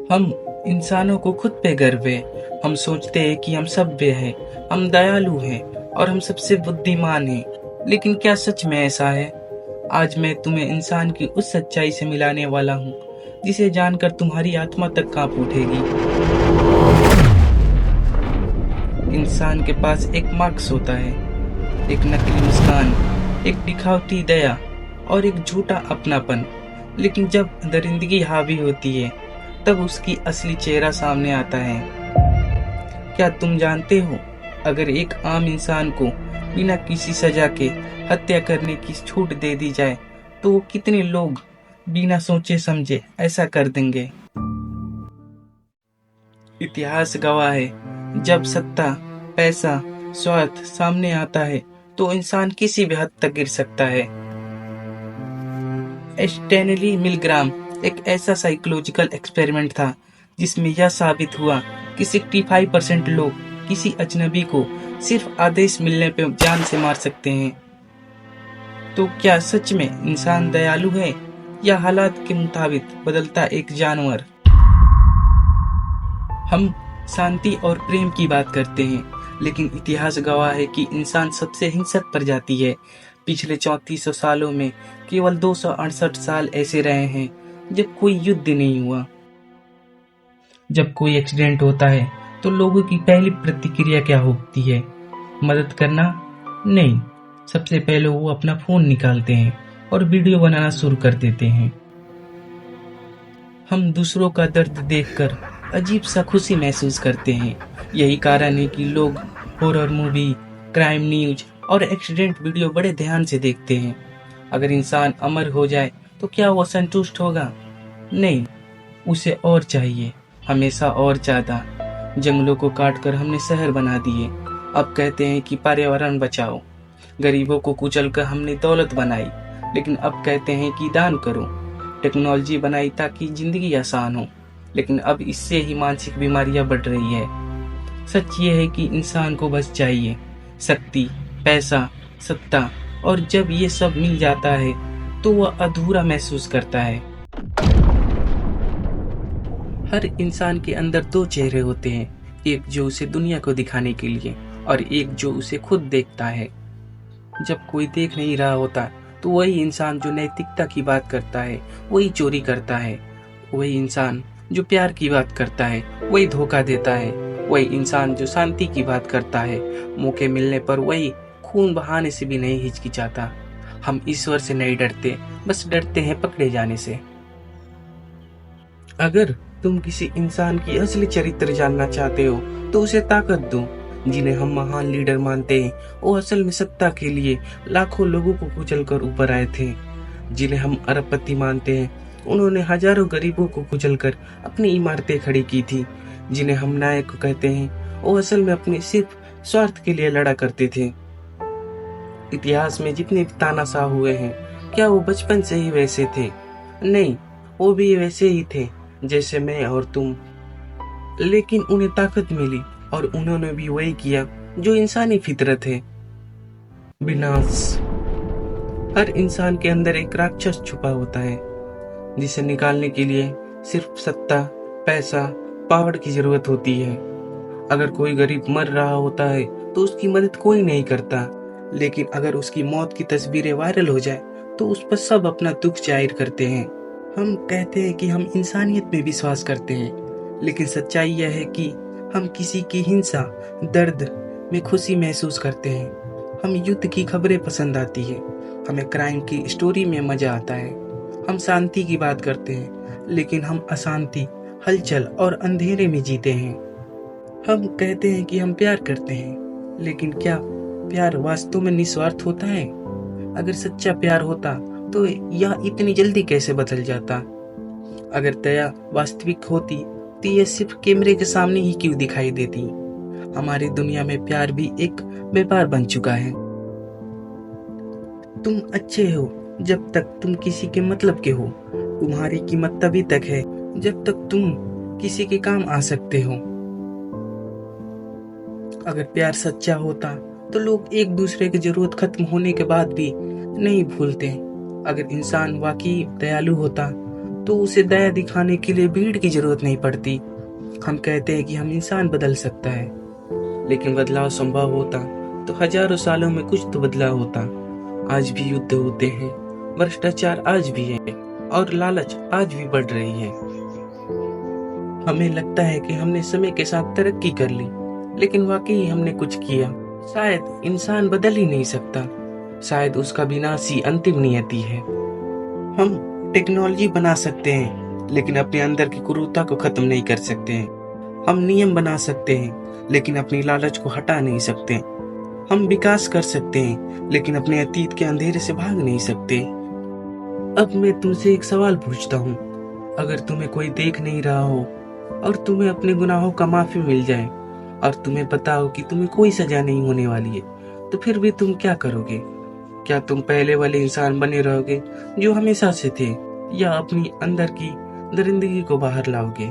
हम इंसानों को खुद पे गर्व है। हम सोचते हैं कि हम सभ्य हैं, हम दयालु हैं और हम सबसे बुद्धिमान हैं। लेकिन क्या सच में ऐसा है? आज मैं तुम्हें इंसान की उस सच्चाई से मिलाने वाला हूँ जिसे जानकर तुम्हारी आत्मा तक कांप उठेगी। इंसान के पास एक मार्क्स होता है, एक नकली मुस्कान, एक दिखावटी दया और एक झूठा अपनापन। लेकिन जब दरिंदगी हावी होती है तब उसकी असली चेहरा सामने आता है। क्या तुम जानते हो, अगर एक आम इंसान को बिना किसी सजा के हत्या करने की छूट दे दी जाए तो वो कितने लोग बिना सोचे समझे ऐसा कर देंगे। इतिहास गवाह है, जब सत्ता, पैसा, स्वार्थ सामने आता है तो इंसान किसी भी हद तक गिर सकता है। स्टैनली मिलग्राम एक ऐसा साइकोलॉजिकल एक्सपेरिमेंट था जिसमें यह साबित हुआ कि 65% लोग किसी अजनबी को सिर्फ आदेश मिलने पर जान से मार सकते हैं। तो क्या सच में इंसान दयालु है या हालात के मुताबिक बदलता एक जानवर? हम शांति और प्रेम की बात करते हैं, लेकिन इतिहास गवाह है कि इंसान सबसे हिंसक प्रजाति है। पिछले 3400 सालों में केवल 268 साल ऐसे रहे हैं जब कोई युद्ध नहीं हुआ। जब कोई एक्सीडेंट होता है तो लोगों की पहली प्रतिक्रिया क्या होती है? मदद करना? नहीं, सबसे पहले वो अपना फोन निकालते हैं और वीडियो बनाना शुरू कर देते हैं। हम दूसरों का दर्द देखकर अजीब सा खुशी महसूस करते हैं। यही कारण है कि लोग हॉरर मूवी, क्राइम न्यूज और एक्सीडेंट वीडियो बड़े ध्यान से देखते हैं। अगर इंसान अमर हो जाए तो क्या वो संतुष्ट होगा? नहीं, उसे और चाहिए, हमेशा और ज्यादा। जंगलों को काटकर हमने शहर बना दिए। अब कहते हैं कि पर्यावरण बचाओ। गरीबों को कुचलकर हमने दौलत बनाई, लेकिन अब कहते हैं कि दान करो। टेक्नोलॉजी बनाई ताकि जिंदगी आसान हो, लेकिन अब इससे ही मानसिक बीमारियां बढ़ रही है। सच ये है कि इंसान को बस चाहिए शक्ति, पैसा, सत्ता, और जब ये सब मिल जाता है तो वह अधूरा महसूस करता है। हर इंसान के अंदर दो चेहरे होते हैं, एक जो उसे दुनिया को दिखाने के लिए और एक जो उसे खुद देखता है। जब कोई देख नहीं रहा होता तो वही इंसान जो नैतिकता की बात करता है वही चोरी करता है। वही इंसान जो प्यार की बात करता है वही धोखा देता है। वही इंसान जो शांति की बात करता है मौके मिलने पर वही खून बहाने से भी नहीं हिचकिचाता। हम ईश्वर से नहीं डरते, बस डरते हैं पकड़े जाने से। अगर तुम किसी इंसान की असली चरित्र जानना चाहते हो तो उसे ताकत दो। जिन्हें हम महान लीडर मानते हैं वो असल में सत्ता के लिए लाखों लोगों को कुचलकर ऊपर आए थे। जिन्हें हम अरबपति मानते हैं उन्होंने हजारों गरीबों को कुचलकर अपनी इमारतें खड़ी की थी। जिन्हें हम नायक कहते हैं वो असल में अपने सिर्फ स्वार्थ के लिए लड़ा करते थे। इतिहास में जितने भी तानाशाह हुए हैं, क्या वो बचपन से ही वैसे थे? नहीं, वो भी वैसे ही थे जैसे मैं और तुम। लेकिन उन्हें ताकत मिली और उन्होंने भी वही किया जो इंसानी फितरत है, विनाश। हर इंसान के अंदर एक राक्षस छुपा होता है जिसे निकालने के लिए सिर्फ सत्ता, पैसा, पावर की जरूरत होती है। अगर कोई गरीब मर रहा होता है तो उसकी मदद कोई नहीं करता, लेकिन अगर उसकी मौत की तस्वीरें वायरल हो जाए तो उस पर सब अपना दुख जाहिर करते हैं। हम कहते हैं कि हम इंसानियत में विश्वास करते हैं, लेकिन सच्चाई यह है कि हम किसी की हिंसा, दर्द में खुशी महसूस करते हैं। हम युद्ध की खबरें पसंद आती है, हमें क्राइम की स्टोरी में मजा आता है। हम शांति की बात करते हैं, लेकिन हम अशांति, हलचल और अंधेरे में जीते हैं। हम कहते हैं कि हम प्यार करते हैं, लेकिन क्या प्यार वास्तव में निस्वार्थ होता है? अगर सच्चा प्यार होता तो यह इतनी जल्दी कैसे बदल जाता? अगर दया वास्तविक होती तो यह सिर्फ कैमरे के सामने ही क्यों दिखाई देती? हमारी दुनिया में प्यार भी एक व्यापार बन चुका है। तुम अच्छे हो जब तक तुम किसी के मतलब के हो। तुम्हारी कीमत तभी तक है जब तक तुम किसी के काम आ सकते हो। अगर प्यार सच्चा होता तो लोग एक दूसरे की जरूरत खत्म होने के बाद भी नहीं भूलते। अगर इंसान वाकई दयालु होता तो उसे दया दिखाने के लिए भीड़ की जरूरत नहीं पड़ती। हम कहते हैं कि हम इंसान बदल सकता है, लेकिन बदलाव संभव होता तो हजारों सालों में कुछ तो बदलाव होता। आज भी युद्ध होते हैं, भ्रष्टाचार आज भी है, और लालच आज भी बढ़ रही है। हमें लगता है कि हमने समय के साथ तरक्की कर ली, लेकिन वाकई हमने कुछ किया? शायद इंसान बदल ही नहीं सकता, शायद उसका विनाश ही अंतिम नियति है। हम टेक्नोलॉजी बना सकते हैं, लेकिन अपने अंदर की क्रूरता को खत्म नहीं कर सकते हैं। हम नियम बना सकते हैं, लेकिन अपनी लालच को हटा नहीं सकते। हम विकास कर सकते हैं, लेकिन अपने अतीत के अंधेरे से भाग नहीं सकते। अब मैं तुमसे एक सवाल पूछता हूँ, अगर तुम्हें कोई देख नहीं रहा हो और तुम्हें अपने गुनाहों का माफी मिल जाए और तुम्हें पता हो कि तुम्हें कोई सजा नहीं होने वाली है, तो फिर भी तुम क्या करोगे? क्या तुम पहले वाले इंसान बने रहोगे जो हमेशा से थे, या अपनी अंदर की दरिंदगी को बाहर लाओगे?